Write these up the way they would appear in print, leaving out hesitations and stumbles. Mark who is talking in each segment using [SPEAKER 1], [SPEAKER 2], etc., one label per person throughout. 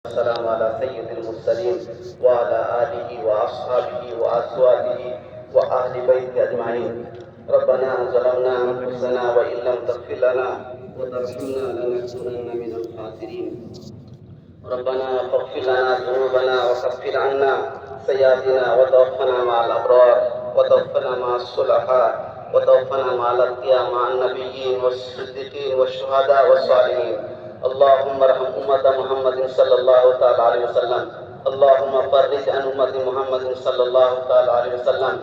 [SPEAKER 1] والسلام على سيد المرسلين وعلى آله وأصحابه وأزواجه وأهل بيته أجمعين. ربنا ظلمنا أنفسنا وإن لم تغفر لنا وترحمنا لنكونن من الخاسرين. ربنا فاغفر لنا ذنوبنا وكفر عنا سيئاتنا وتوفنا مع الأبرار وتوفنا مع الصلحاء وتوفنا مع الأتقياء مع النبيين والصديقين والشهداء والصالحين. اللهم ارحم أمة محمد صلى الله تعالى عليه وسلم. اللهم فرج عن أمة محمد صلى الله تعالى عليه وسلم.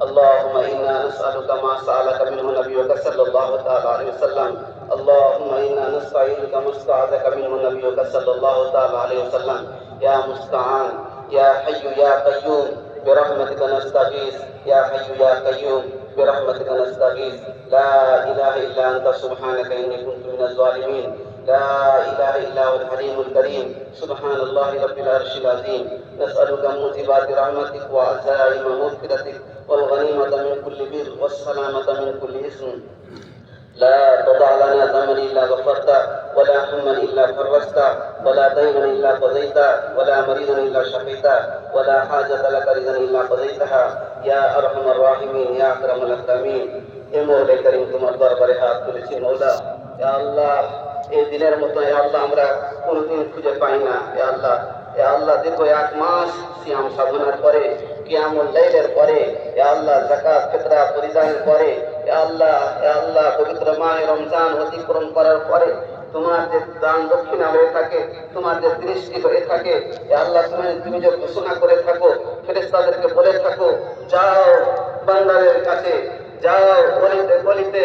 [SPEAKER 1] اللهم إنا نسألك ما سألك منه نبيك صلى الله تعالى عليه وسلم. اللهم إنا نستعينك ما استعاذك منه نبيك صلى الله تعالى عليه وسلم. يا مستعان يا حي يا قيوم برحمتك نستغيث. يا حي يا قيوم برحمتك نستغيث. لا إله إلا أنت سبحانك إني كنت من الظالمين. لا إله إلا هو الحليم الكريم. سبحان الله رب العرش العظيم. نسألك موجبات رحمتك وعزائم مغفرتك والغنيمة من كل بر والسلامة من كل إثم. لا تضع لنا ذنبا إلا غفرته ولا هما إلا فرجته ولا دينا إلا قضيته ولا مريضا إلا شفيته ولا حاجة لك رضا إلا قضيتها يا أرحم الراحمين يا أكرم الأكرمين. এ মওলা করিম তোমার দরবারে হাত তুলেছি মওলা। ইয়া আল্লাহ, এই দিনের মতো ইয়া আল্লাহ আমরা কোনোদিন খুঁজে পাই না। ইয়া আল্লাহ, ইয়া আল্লাহ দীর্ঘ এক মাস সিয়াম সাধনার পরে, কিয়ামুল লাইলের পরে, ইয়া আল্লাহ যাকাত ফিতরা পরিদানের পরে, ইয়া আল্লাহ পবিত্র মাহে রমজান অতিক্রম করার পরে তোমার যে দান দক্ষিণা হয়ে থাকে, তোমার যে দৃষ্টি হয়ে থাকে, ইয়া আল্লাহ তুমি যে ঘোষণা করে থাকো, ফেরেশতাদেরকে বলে থাকো, যাও বান্দাদের কাছে, যাও গলিতে গলিতে,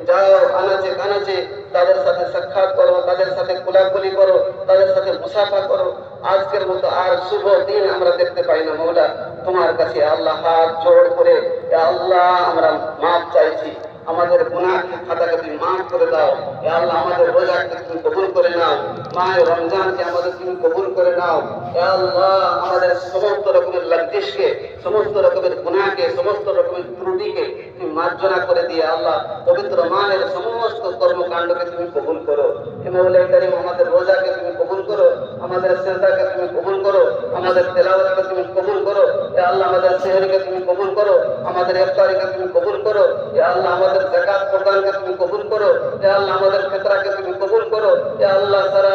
[SPEAKER 1] যাও আনাচে কানাচে, তাদের সাথে সাক্ষাৎ করো, তাদের সাথে কোলাকুলি করো, তাদের সাথে মুসাফা করো। আজকের মতো আর শুভ দিন আমরা দেখতে পাই না মওলা। তোমার কাছে আল্লাহ হাত জোড় করে আল্লাহ আমরা মাফ চাইছি। আমাদের গুনাহ খাতাকে তুমি মাফ করে দাও। ইয়া আল্লাহ আমাদের রোজাকে তুমি কবুল করে নাও। মাহে রমজানকে আমাদের তুমি কবুল করে নাও। ইয়া আল্লাহ আমাদের সমস্ত রকমের লজ্জিশকে, সমস্ত রকমের গুনাহকে, সমস্ত রকমের ত্রুটিকে তুমি মার্জনা করে দিয়ে আল্লাহ পবিত্র মাহের সমস্ত কর্মকাণ্ডকে তুমি কবুল করো। হে মওলা করিম, আমাদের রোজাকে তুমি কবুল করো, আমাদের সিজদাকে তুমি কবুল করো, আমাদের তেলাওয়াতকে তুমি কবুল করো। ইয়া আল্লাহ আমাদের সেহরিকে তুমি কবুল করো, আমাদের ইফতারিকে তুমি কবুল করো। ইয়া আল্লাহ আমাদের যাকাত প্রদানকে তুমি কবুল করো। ইয়া আল্লাহ আমাদের ফিতরাকে তুমি কবুল করো। ইয়া আল্লাহ সারা